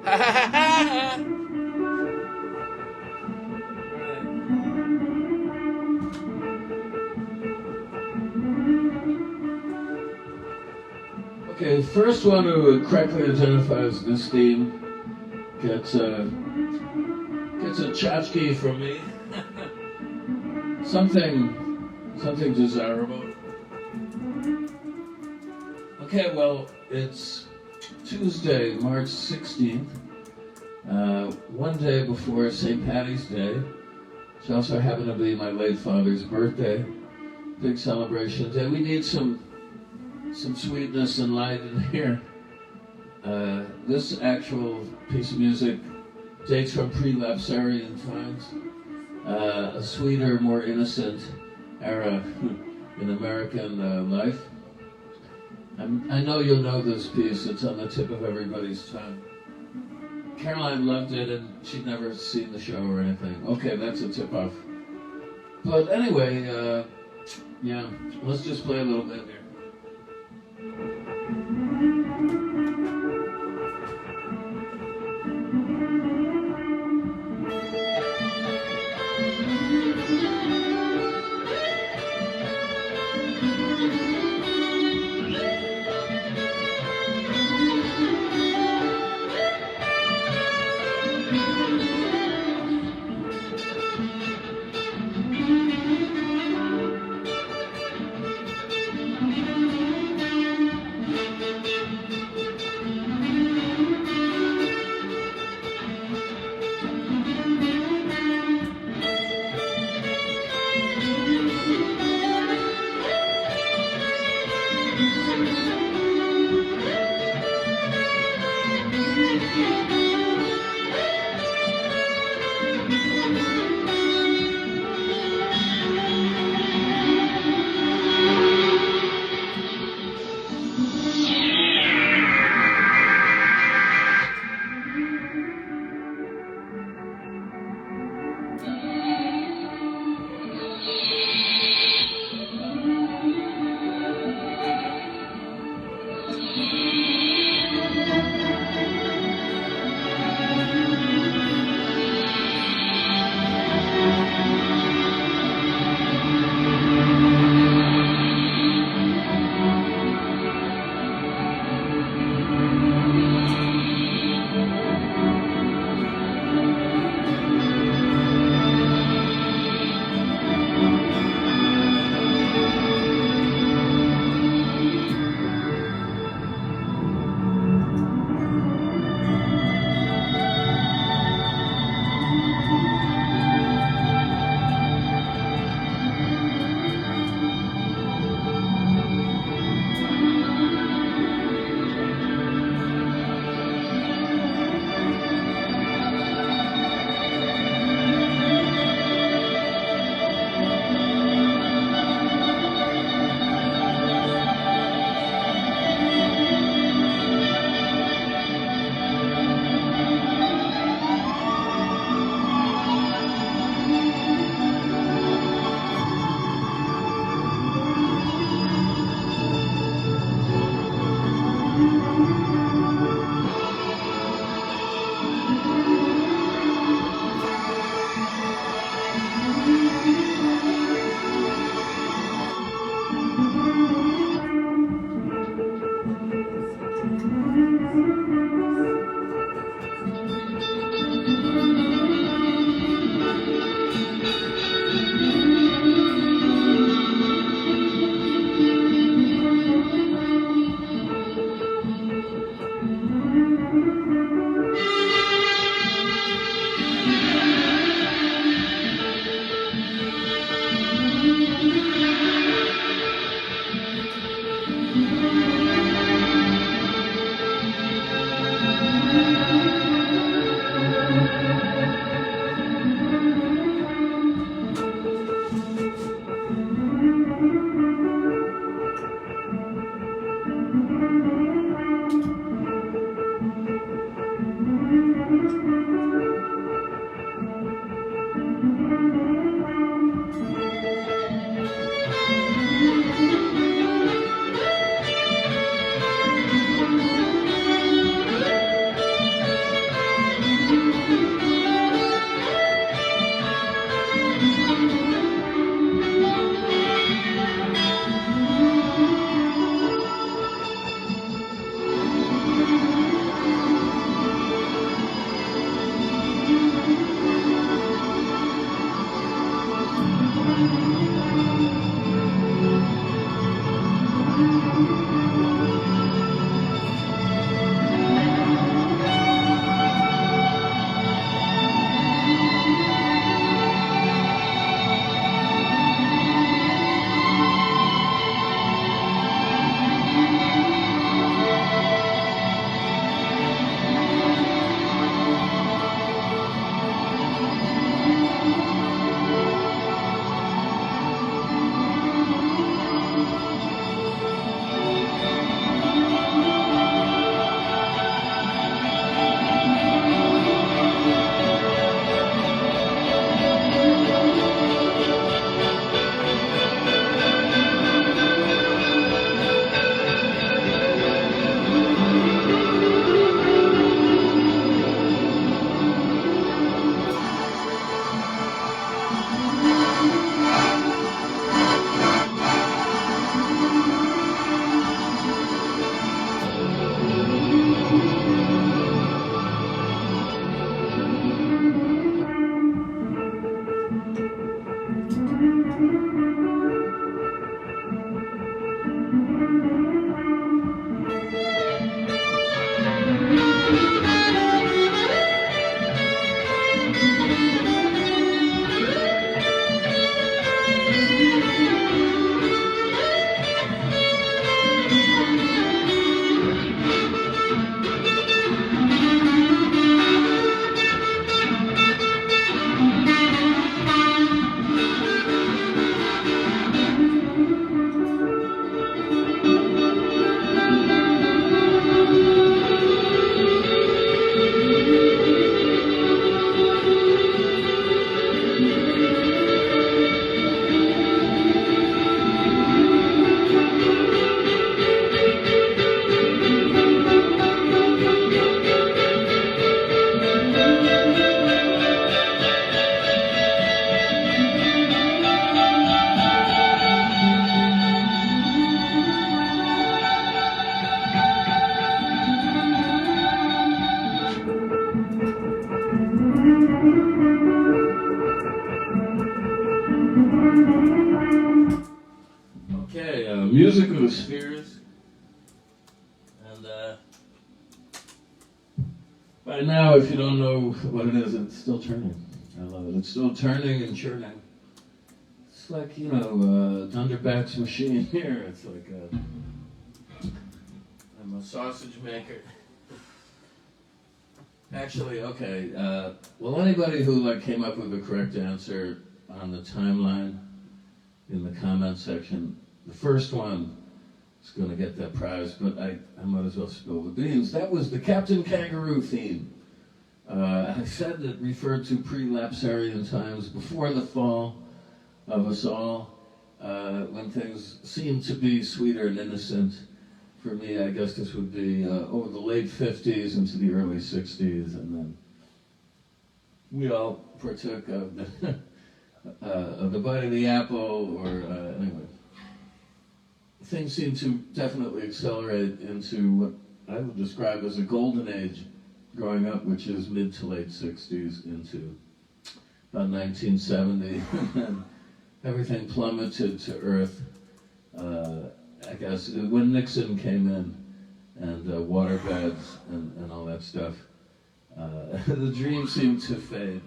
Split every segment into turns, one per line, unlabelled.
Okay, the first one who correctly identifies this theme gets a tchotchke from me. something desirable. Okay, well, it's Tuesday, March 16th, one day before St. Paddy's Day, which also happened to be my late father's birthday. Big celebration day. We need some sweetness and light in here. This actual piece of music dates from pre-lapsarian times, a sweeter, more innocent era in American life. I know you'll know this piece. It's on the tip of everybody's tongue. Caroline loved it, and she'd never seen the show or anything. Okay, that's a tip-off. But anyway, yeah, let's just play a little bit here. spheres. And by now, if you don't know what it is, it's still turning. I love it. It's still turning and churning. It's like, Dunderback's machine here. It's like I'm a sausage maker. Actually, okay. Well, anybody who came up with the correct answer on the timeline in the comment section, the first one is going to get that prize. But I might as well spill the beans. That was the Captain Kangaroo theme. I said it referred to pre-lapsarian times, before the fall of us all, when things seemed to be sweeter and innocent. For me, I guess this would be over the late 50s into the early 60s, and then we all partook of the bite of the apple, or anyway. Things seem to definitely accelerate into what I would describe as a golden age growing up, which is mid to late 60s into about 1970, and everything plummeted to earth. I guess when Nixon came in, and waterbeds and all that stuff, the dream seemed to fade,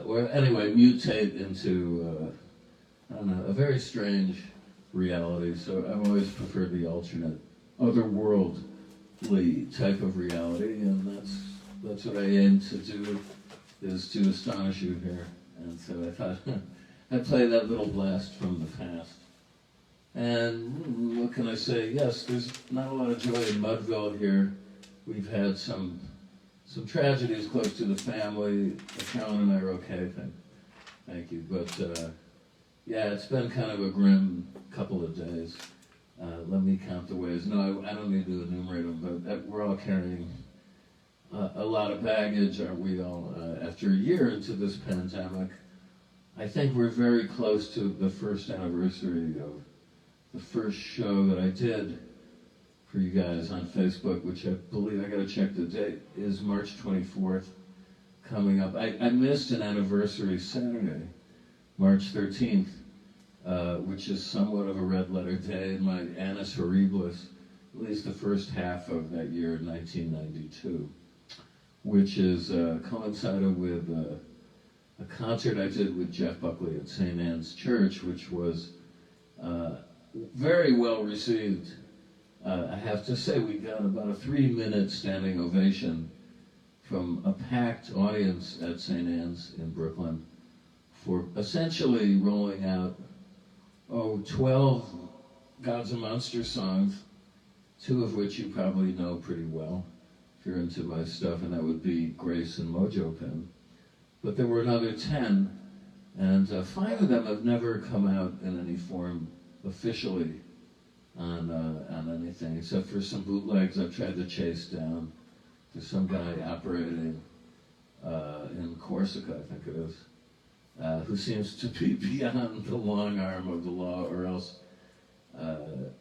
or anyway, mutate into, I don't know, a very strange reality. So I've always preferred the alternate, otherworldly type of reality, and that's what I aim to do, is to astonish you here. And so I thought I'd play that little blast from the past. And what can I say? Yes, there's not a lot of joy in Mudville here. We've had some tragedies close to the family. Carolyn and I are okay, thank you. But yeah, it's been kind of a grim couple of days. Let me count the ways. No, I don't need to enumerate them, but we're all carrying a lot of baggage, aren't we all? After a year into this pandemic, I think we're very close to the first anniversary of the first show that I did for you guys on Facebook, which I believe, I gotta check the date, is March 24th, coming up. I missed an anniversary Saturday, March 13th, which is somewhat of a red letter day in my annus horribilis, at least the first half of that year, 1992, which is coincided with a concert I did with Jeff Buckley at St. Anne's Church, which was very well received. I have to say, we got about a 3-minute standing ovation from a packed audience at St. Anne's in Brooklyn for essentially rolling out 12 Gods and Monsters songs, 2 of which you probably know pretty well if you're into my stuff, and that would be Grace and Mojo Pen. But there were another 10, and 5 of them have never come out in any form officially on anything, except for some bootlegs I've tried to chase down. There's some guy operating in Corsica, I think it is, who seems to be beyond the long arm of the law, or else the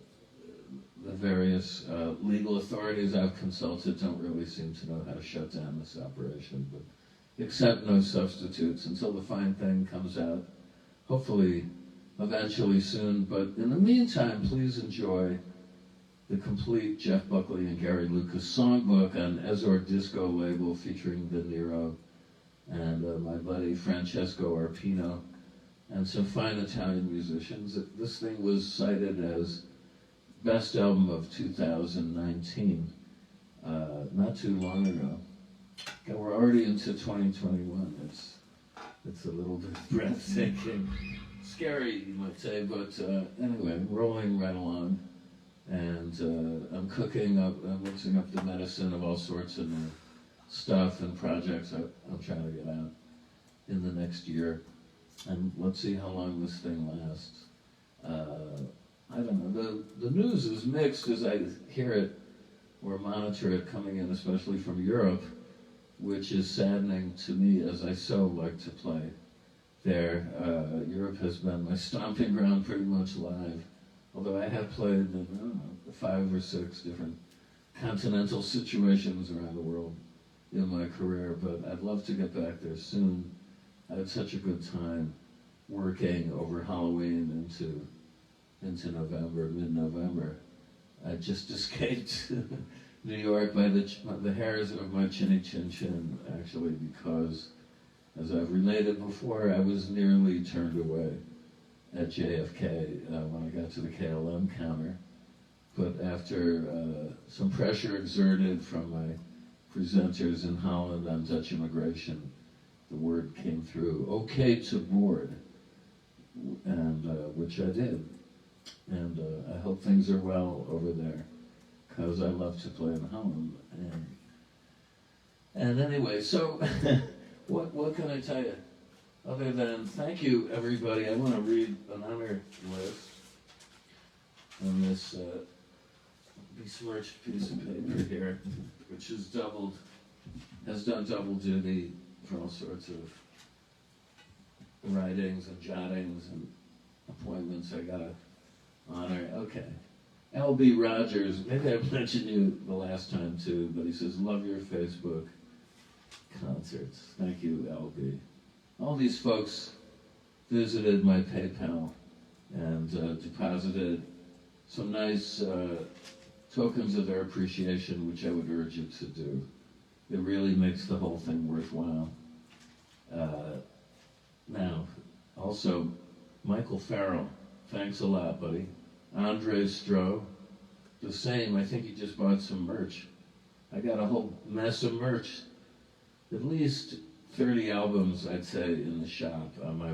various legal authorities I've consulted don't really seem to know how to shut down this operation, but accept no substitutes until the fine thing comes out, hopefully eventually soon. But in the meantime, please enjoy the complete Jeff Buckley and Gary Lucas songbook on Ezor Disco label, featuring De Niro and my buddy Francesco Arpino and some fine Italian musicians. This thing was cited as best album of 2019, not too long ago. And we're already into 2021. It's a little bit breathtaking. Scary, you might say, but anyway, rolling right along. And I'm cooking up, I'm mixing up the medicine of all sorts of new stuff and projects I'm trying to get out in the next year. And let's see how long this thing lasts. I don't know, the news is mixed as I hear it or monitor it coming in, especially from Europe, which is saddening to me, as I so like to play there. Europe has been my stomping ground pretty much live, although I have played in, I don't know, 5 or 6 different continental situations around the world in my career, but I'd love to get back there soon. I had such a good time working over Halloween into into November, mid-November. I just escaped New York by the hairs of my chinny chin chin, actually, because, as I've related before, I was nearly turned away at JFK when I got to the KLM counter. But after some pressure exerted from my presenters in Holland on Dutch immigration, the word came through, okay to board, and which I did. And I hope things are well over there, because I love to play in Holland. And anyway, so what can I tell you? Other than thank you, everybody. I want to read an honor list on this besmirched piece of paper here, which has done double duty for all sorts of writings and jottings and appointments I got to honor. Okay. L.B. Rogers, maybe I mentioned you the last time too, but he says, love your Facebook concerts. Thank you, L.B. All these folks visited my PayPal and deposited some nice tokens of their appreciation, which I would urge you to do. It really makes the whole thing worthwhile. Now, also, Michael Farrell, thanks a lot, buddy. Andre Stroh, the same. I think he just bought some merch. I got a whole mess of merch. At least 30 albums, I'd say, in the shop on my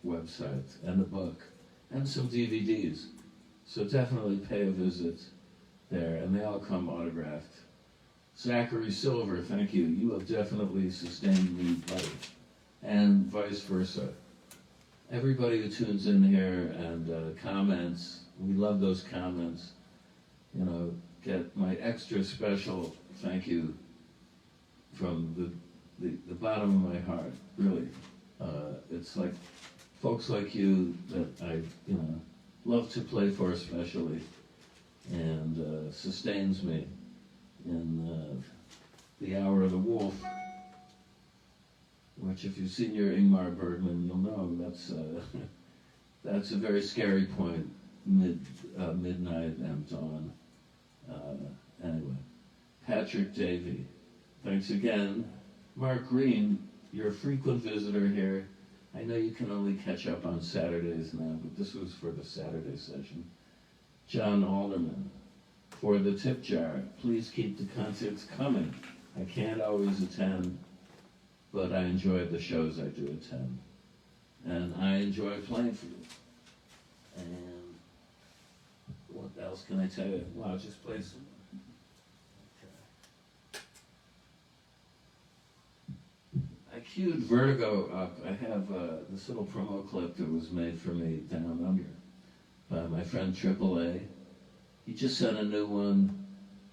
website, and a book, and some DVDs. So definitely pay a visit there, and they all come autographed. Zachary Silver, thank you. You have definitely sustained me, buddy, and vice versa. Everybody who tunes in here and comments, we love those comments. You know, get my extra special thank you from the bottom of my heart, really. It's like folks like you that I, love to play for especially, and sustains me in the hour of the wolf, which if you've seen your Ingmar Bergman, you'll know that's a very scary point, midnight and dawn. Anyway, Patrick Davey, thanks again. Mark Green, you're a frequent visitor here. I know you can only catch up on Saturdays now, but this was for the Saturday session. John Alderman, for the tip jar, please keep the concerts coming. I can't always attend, but I enjoy the shows I do attend. And I enjoy playing for you. And what else can I tell you? Wow, just play some. I queued Vertigo up. I have this little promo clip that was made for me down under by my friend AAA. He just sent a new one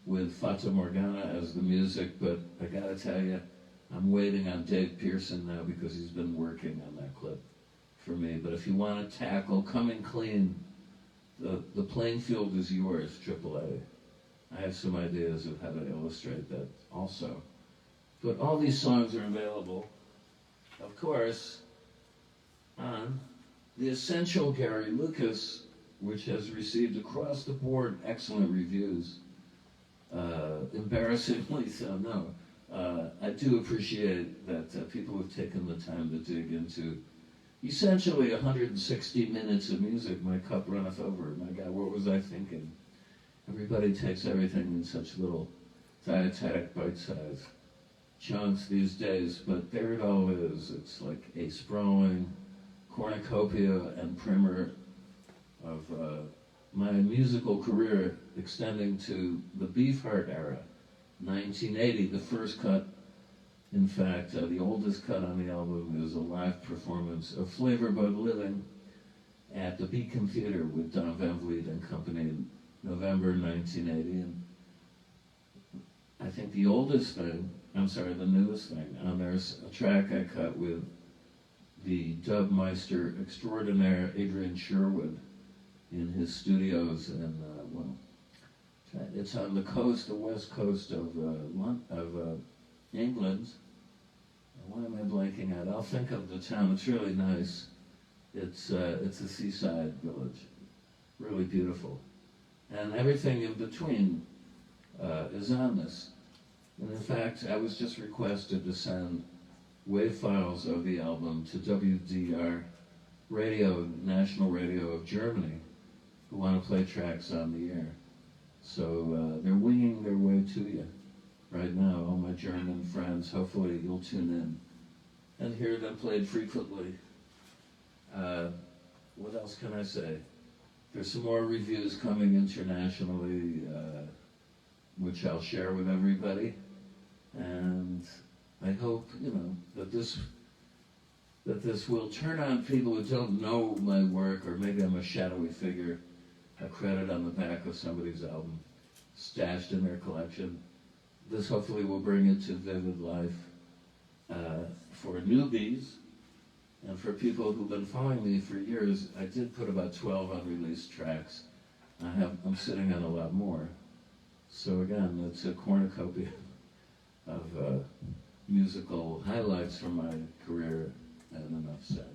with Fata Morgana as the music, but I gotta tell you, I'm waiting on Dave Pearson now because he's been working on that clip for me. But if you want to tackle Coming Clean, the playing field is yours, AAA. I have some ideas of how to illustrate that also. But all these songs are available, of course, on The Essential Gary Lucas, which has received across-the-board excellent reviews. Embarrassingly so, no. I do appreciate that people have taken the time to dig into essentially 160 minutes of music. My cup runneth over. My God, what was I thinking? Everybody takes everything in such little diegetic bite-sized chunks these days, but there it all is. It's like a sprawling cornucopia and primer of my musical career extending to the Beefheart era, 1980. The first cut, in fact, the oldest cut on the album is a live performance of Flavor Bud Living at the Beacon Theater with Don Van Vliet and company in November 1980. And I think the newest thing, there's a track I cut with the dub meister extraordinaire Adrian Sherwood in his studios in, it's on the west coast of England. Why am I blanking out? I'll think of the town. It's really nice. It's a seaside village. really beautiful. And everything in between is on this. And in fact, I was just requested to send WAV files of the album to WDR Radio, National Radio of Germany, who want to play tracks on the air. So they're winging their way to you right now, all my German friends. Hopefully you'll tune in and hear them played frequently. What else can I say? There's some more reviews coming internationally, which I'll share with everybody. And I hope, that this will turn on people who don't know my work, or maybe I'm a shadowy figure, a credit on the back of somebody's album, stashed in their collection. This hopefully will bring it to vivid life for newbies, and for people who've been following me for years. I did put about 12 unreleased tracks. I'm sitting on a lot more. So again, it's a cornucopia of musical highlights from my career, and enough said.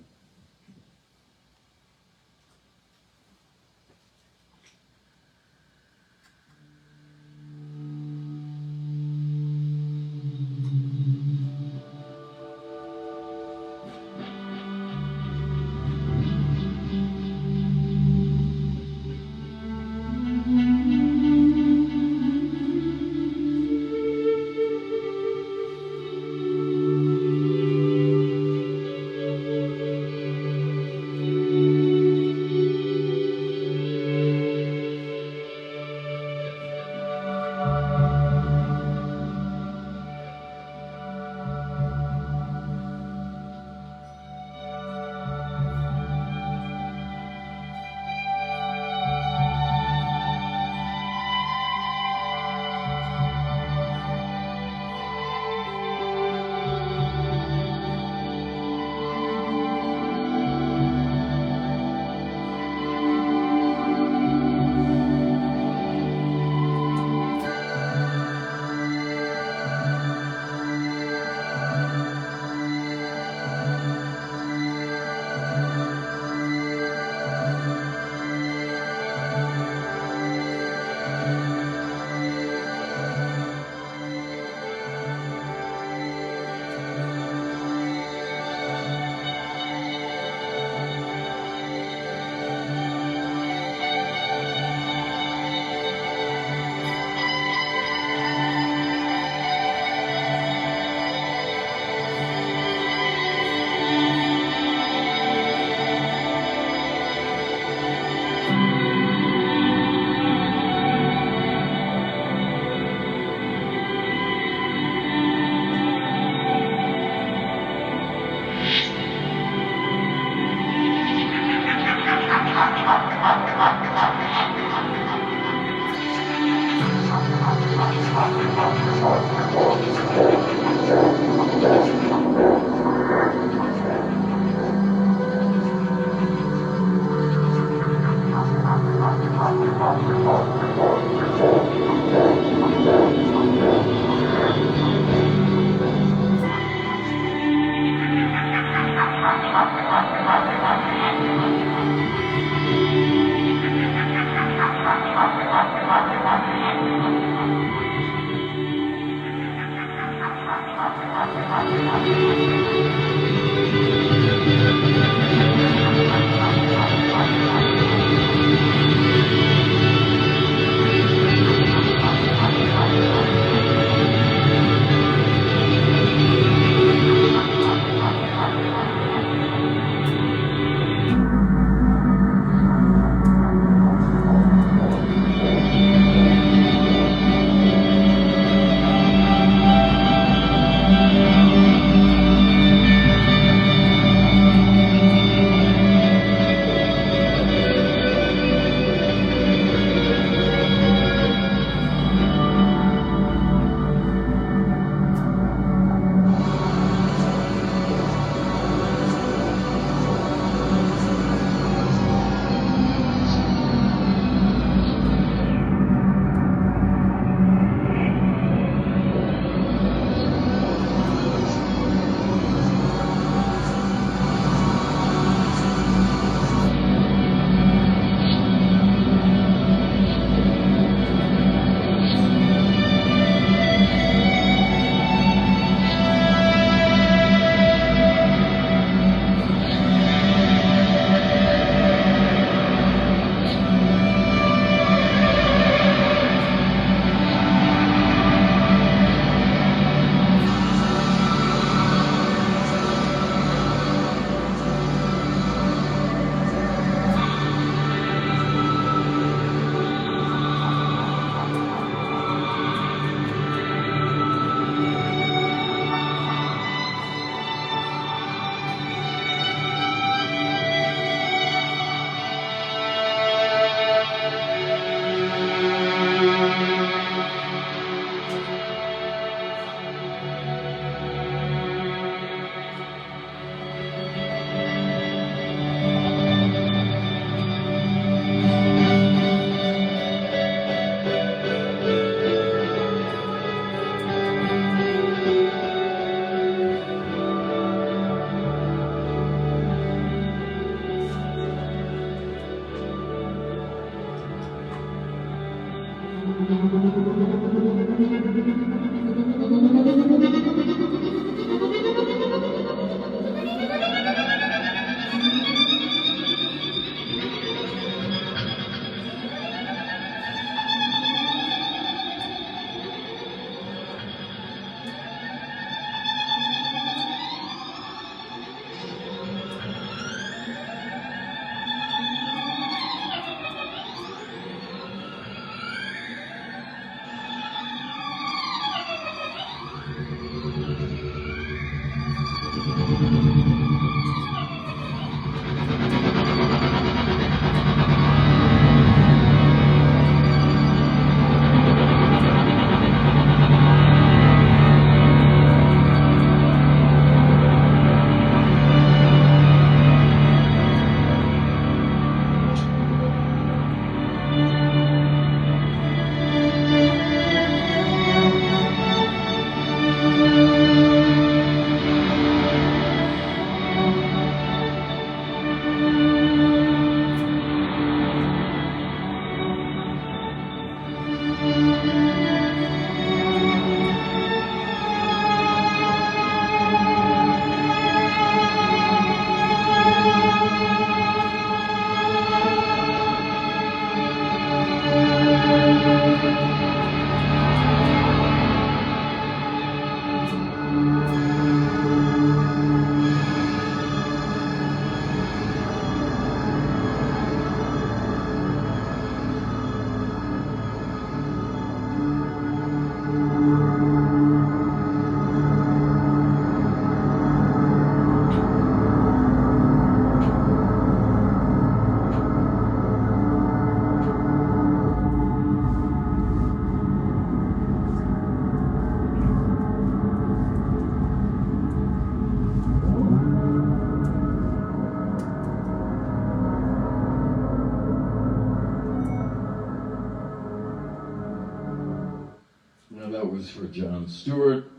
condolences for John Stewart,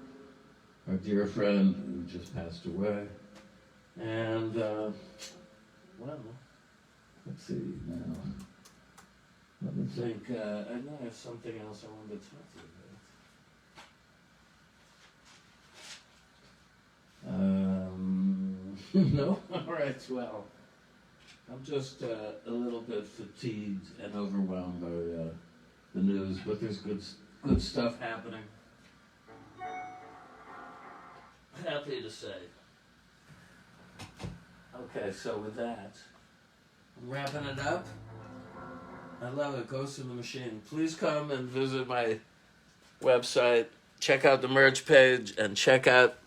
our dear friend who just passed away. And, well, let's see now. Let me think. I know I have something else I wanted to talk to you about. No? All right, well, I'm just a little bit fatigued and overwhelmed by the news, but there's good stuff happening. Happy to say. Okay, so with that, I'm wrapping it up. I love it. Ghost in the Machine. Please come and visit my website. Check out the merch page and check out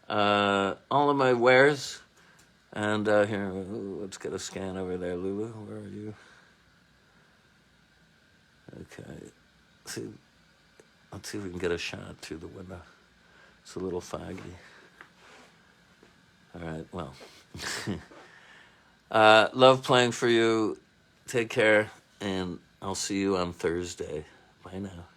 all of my wares. And here, let's get a scan over there, Lulu. Where are you? Okay. Let's see if we can get a shot through the window. It's a little foggy. All right, well. Love playing for you. Take care, and I'll see you on Thursday. Bye now.